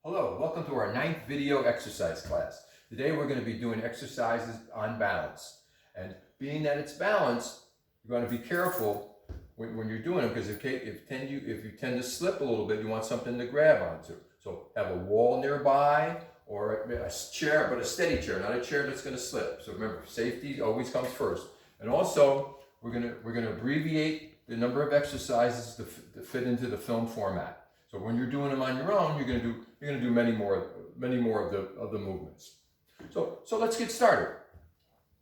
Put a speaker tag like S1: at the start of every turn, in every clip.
S1: Hello, welcome to our 9th video exercise class. Today we're going to be doing exercises on balance. And being that it's balance, you're going to be careful when you're doing them because if you tend to slip a little bit, you want something to grab onto. So have a wall nearby or a chair, but a steady chair, not a chair that's going to slip. So remember, safety always comes first. And also, we're going to abbreviate the number of exercises to fit into the film format. So when you're doing them on your own, you're going to do many more of the movements. So let's get started.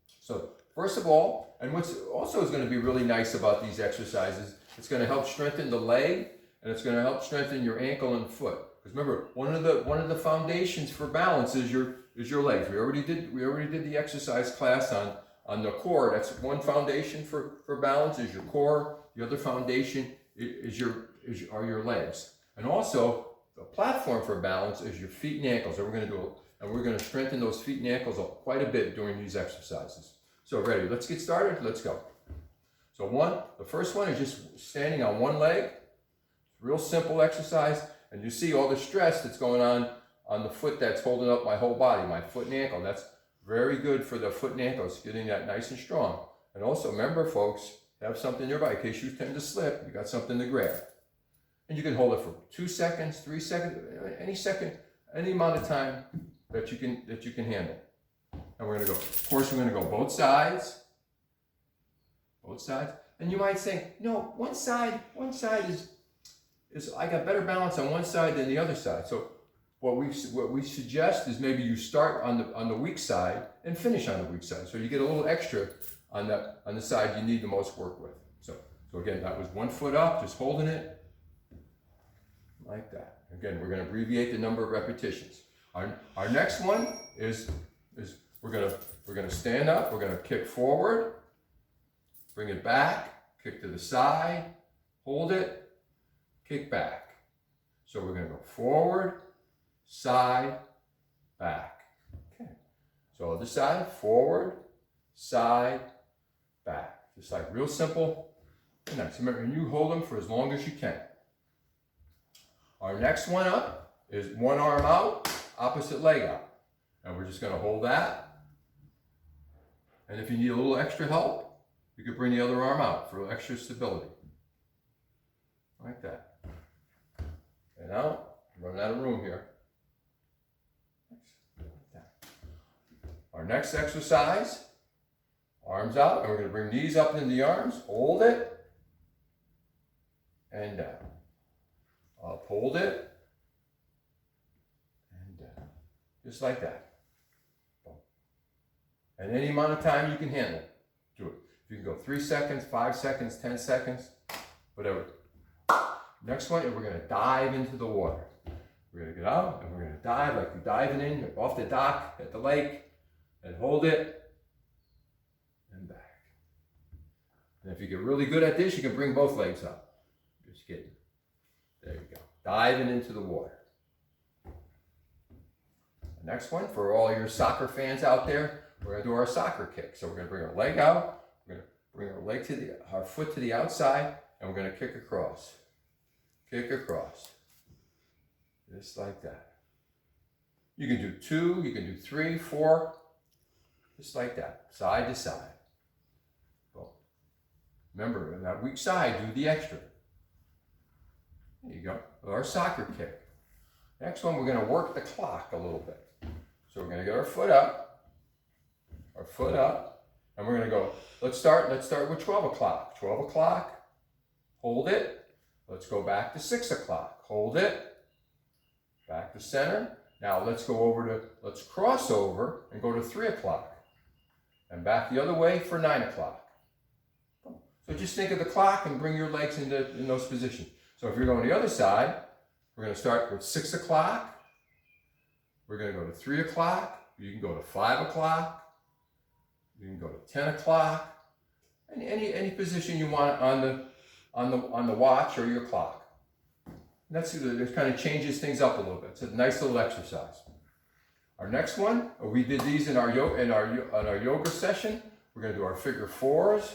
S1: So first of all, and what's also is going to be really nice about these exercises, it's going to help strengthen the leg and it's going to help strengthen your ankle and foot. Because remember, one of the foundations for balance is your legs. We already did the exercise class on the core. That's one foundation for balance is your core. The other foundation are your legs. And also, the platform for balance is your feet and ankles. And we're going to strengthen those feet and ankles quite a bit during these exercises. So ready, let's get started, let's go. So the first one is just standing on one leg. Real simple exercise. And you see all the stress that's going on the foot that's holding up my whole body, my foot and ankle. That's very good for the foot and ankles, getting that nice and strong. And also remember, folks, have something nearby in case you tend to slip, you got something to grab. And you can hold it for 2 seconds, 3 seconds, any amount of time that you can handle. And we're gonna go both sides. And you might say, no, one side is I got better balance on one side than the other side. So what we suggest is maybe you start on the weak side and finish on the weak side. So you get a little extra on the side you need the most work with. So again, that was 1 foot up, just holding it. Like that. Again, we're going to abbreviate the number of repetitions. Our next one is we're going to stand up, we're going to kick forward, bring it back, kick to the side, hold it, kick back. So we're going to go forward, side, back. Okay. So other side, forward, side, back. Just like real simple and nice. Remember, you hold them for as long as you can. Our next one up is one arm out, opposite leg out. And we're just going to hold that. And if you need a little extra help, you can bring the other arm out for extra stability. Like that. And out. I'm running out of room here. Like that. Our next exercise, arms out, and we're going to bring these up into the arms, hold it, and down. Up, hold it, and down. Just like that. And any amount of time you can handle, do it. If you can go 3 seconds, 5 seconds, 10 seconds, whatever. Next one, we're going to dive into the water. We're going to get out, and we're going to dive like you're diving in off the dock at the lake, and hold it, and back. And if you get really good at this, you can bring both legs up. Just kidding. There you go. Diving into the water. The next one, for all your soccer fans out there, we're going to do our soccer kick. So we're going to bring our leg out. We're going to bring our foot to the outside, and we're going to kick across. Kick across. Just like that. You can do 2, you can do 3, 4. Just like that. Side to side. Well, remember, on that weak side, do the extra. There you go. Our soccer kick. Next one, we're going to work the clock a little bit. So we're going to get our foot up, and we're going to go, let's start with 12 o'clock. 12 o'clock, hold it. Let's go back to 6 o'clock. Hold it. Back to center. Now let's cross over and go to 3 o'clock. And back the other way for 9 o'clock. So just think of the clock and bring your legs in those positions. So if you're going the other side, we're going to start with 6 o'clock. We're going to go to 3 o'clock. You can go to 5 o'clock. You can go to 10 o'clock. Any position you want on the watch or your clock. And it kind of changes things up a little bit. It's a nice little exercise. Our next one, we did these in our yoga session. We're going to do our figure 4s.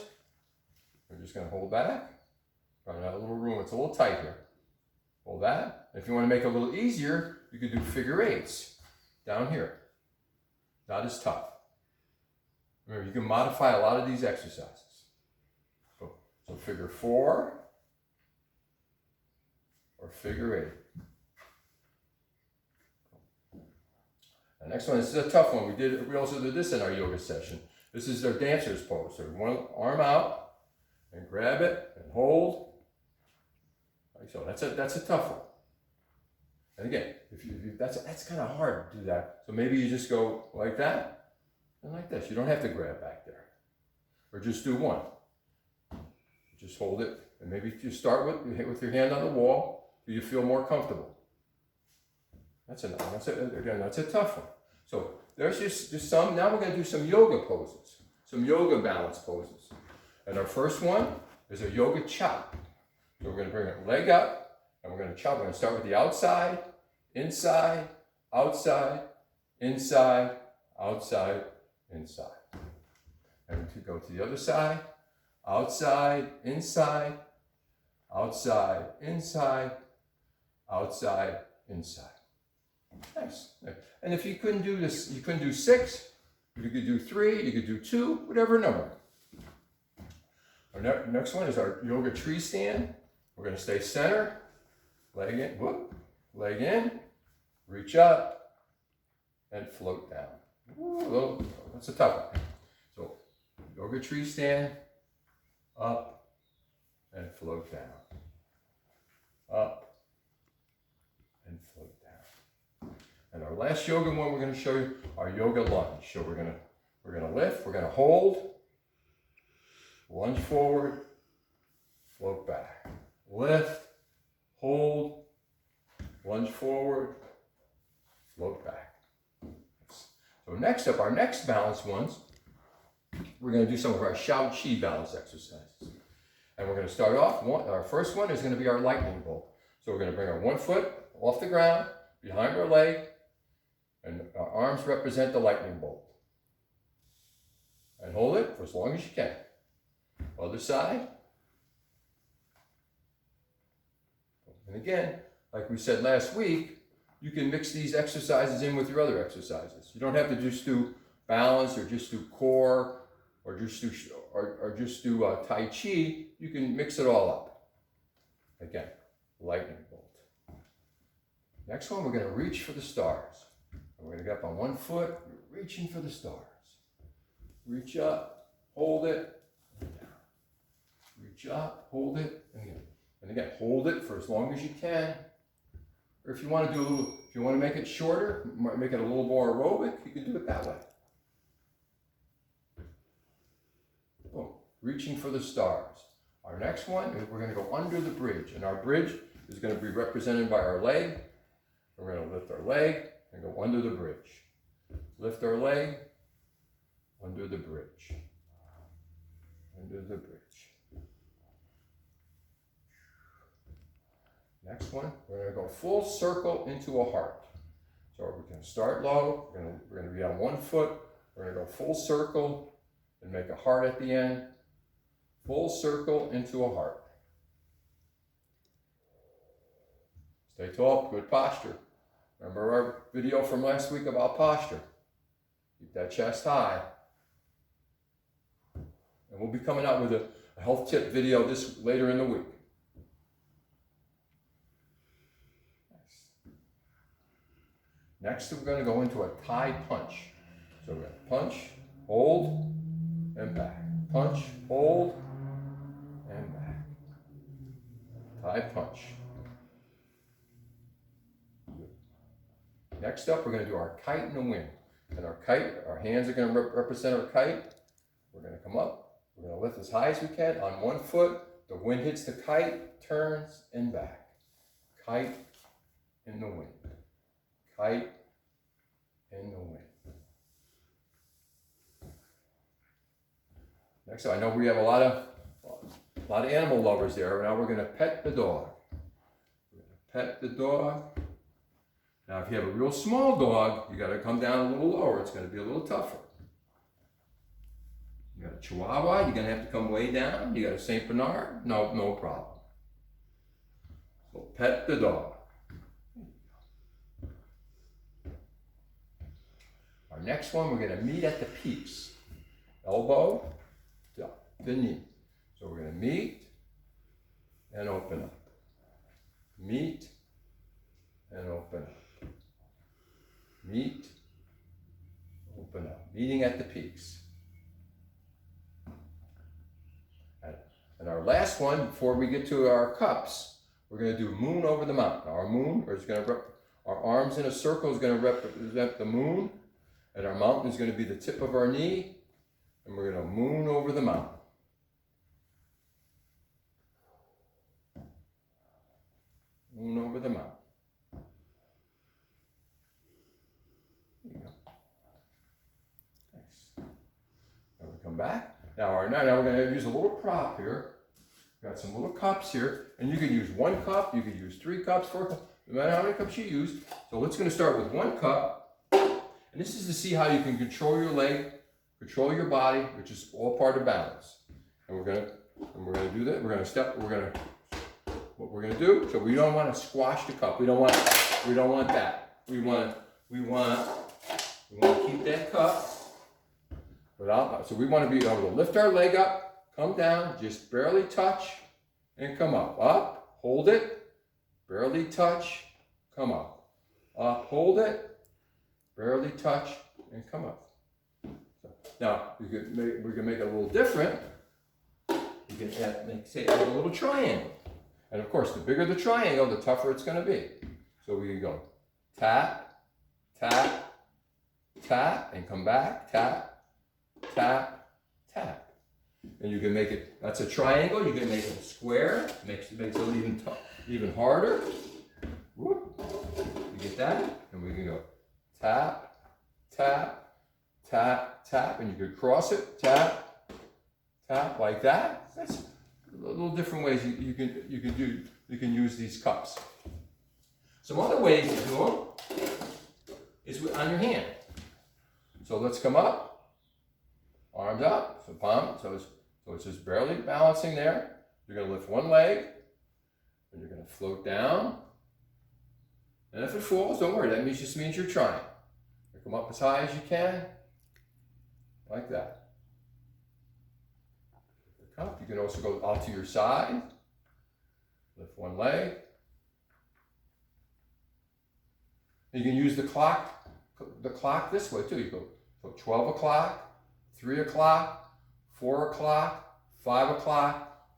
S1: We're just going to hold back. Running out of a little room. It's a little tight here. Hold that. If you want to make it a little easier, you could do figure eights down here. Not as tough. Remember, you can modify a lot of these exercises. So figure 4 or figure 8. The next one, this is a tough one. We also did this in our yoga session. This is their dancer's pose. So one arm out and grab it and hold. Like so. That's a tough one. And again, that's kind of hard to do that. So maybe you just go like that and like this. You don't have to grab back there. Or just do one. Just hold it, and maybe you start with your hand on the wall so you feel more comfortable. That's a tough one. So there's just some. Now we're going to do some yoga poses, some yoga balance poses. And our first one is a yoga chop. So we're going to bring our leg up, and we're going to chop. We're going to start with the outside, inside, outside, inside, outside, inside. And to go to the other side. Outside, inside, outside, inside, outside, inside. Nice. And if you couldn't do this, you couldn't do 6, you could do 3, you could do 2, whatever number. Our next one is our yoga tree stand. We're going to stay center, leg in, whoop, leg in, reach up, and float down. Ooh, that's a tough one. So, yoga tree stand. Up and float down. Up and float down. And our last yoga one we're going to show you, our yoga lunge. So we're going to lift, we're going to hold, lunge forward, float back. Lift, hold, lunge forward, float back. So next up, our next balance ones, we're going to do some of our Shao Chi balance exercises. And we're going to start off, our first one is going to be our lightning bolt. So we're going to bring our one foot off the ground, behind our leg, and our arms represent the lightning bolt. And hold it for as long as you can. Other side. And again, like we said last week, you can mix these exercises in with your other exercises. You don't have to just do balance or just do core or just do Tai Chi. You can mix it all up. Again, lightning bolt. Next one, we're going to reach for the stars. And we're going to get up on one foot, reaching for the stars. Reach up, hold it, and down. Reach up, hold it, and again, hold it for as long as you can. Or if you want to make it shorter, make it a little more aerobic, you can do it that way. Boom. Reaching for the stars. Our next one is we're going to go under the bridge, and our bridge is going to be represented by our leg. We're going to lift our leg and go under the bridge. Lift our leg, under the bridge. Under the bridge. Next one, we're going to go full circle into a heart. So we're going to start low, we're going to be on one foot, we're going to go full circle and make a heart at the end. Full circle into a heart. Stay tall, good posture. Remember our video from last week about posture. Keep that chest high. And we'll be coming out with a health tip video later in the week. Next, we're going to go into a Thai punch. So we're going to punch, hold, and back. Punch, hold, and back. Thai punch. Next up, we're going to do our kite in the wind. And our kite, our hands are going to represent our kite. We're going to come up. We're going to lift as high as we can on one foot. The wind hits the kite, turns, and back. Kite in the wind. Kite in the wind. Next up, I know we have a lot of animal lovers there. Now we're going to pet the dog. We're going to pet the dog. Now, if you have a real small dog, you got to come down a little lower. It's going to be a little tougher. You got a Chihuahua, you're going to have to come way down. You got a Saint Bernard, no problem. As Go pet the dog. Our next one, we're going to meet at the peaks. Elbow to the knee. So we're going to meet and open up. Meet and open up. Meet, open up. Meeting at the peaks. And our last one, before we get to our cups, we're going to do moon over the mountain. Our moon is going to our arms in a circle is going to represent the moon, and our mountain is going to be the tip of our knee, and we're going to moon over the mountain. Moon over the mountain. There you go. Nice. Now we come back. Now we're going to use a little prop here. We've got some little cups here, and you can use 1 cup, you can use 3 cups, 4 cups, no matter how many cups you use. So let's going to start with 1 cup, and this is to see how you can control your leg, control your body, which is all part of balance. And we're going to do that. What we're going to do. So we don't want to squash the cup. We don't want that. We want to keep that cup. So we want to be able to lift our leg up, come down, just barely touch, and come up. Up, hold it, barely touch, come up. Up, hold it, barely touch, and come up. So now we can make it a little different. You can add a little triangle. And of course, the bigger the triangle, the tougher it's going to be. So we can go tap, tap, tap, and come back, tap, tap, tap. And you can make it, that's a triangle, you can make it a square, makes it even harder. Whoop. You get that? And we can go tap, tap, tap, tap, and you can cross it, tap, tap, like that. That's a little different ways you can use these cups. Some other ways to do them is on your hand. So let's come up, arms up, so palm, so it's just barely balancing there. You're going to lift one leg, and you're going to float down. And if it falls, don't worry, that just means you're trying. You come up as high as you can, like that. The cup, you can also go out to your side, lift one leg. You can use the clock this way too. You go 12 o'clock, 3 o'clock, 4 o'clock, 5 o'clock,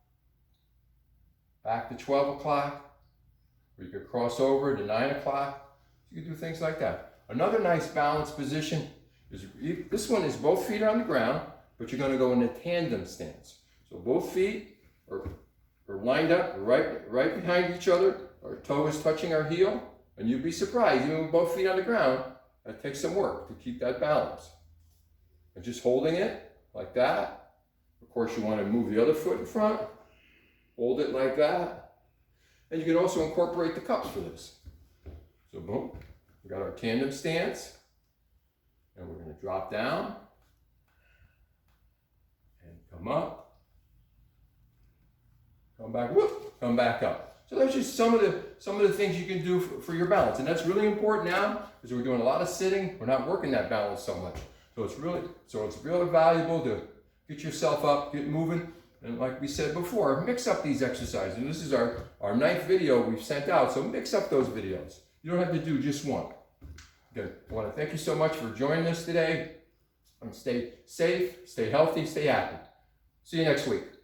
S1: back to 12 o'clock, or you could cross over to 9 o'clock. You can do things like that. Another nice balanced position is, this one is both feet are on the ground, but you're going to go in a tandem stance. So both feet are lined up right behind each other. Our toe is touching our heel, and you'd be surprised, even with both feet on the ground, that takes some work to keep that balance. And just holding it like that. Of course, you want to move the other foot in front. Hold it like that. And you can also incorporate the cups for this. So boom, we got our tandem stance. And we're going to drop down. And come up. Come back, whoop, come back up. So that's just some of the things you can do for your balance. And that's really important now because we're doing a lot of sitting. We're not working that balance so much. So it's really valuable to get yourself up, get moving. And like we said before, mix up these exercises. And this is our 9th video we've sent out. So mix up those videos. You don't have to do just one. Okay. I want to thank you so much for joining us today. And stay safe, stay healthy, stay happy. See you next week.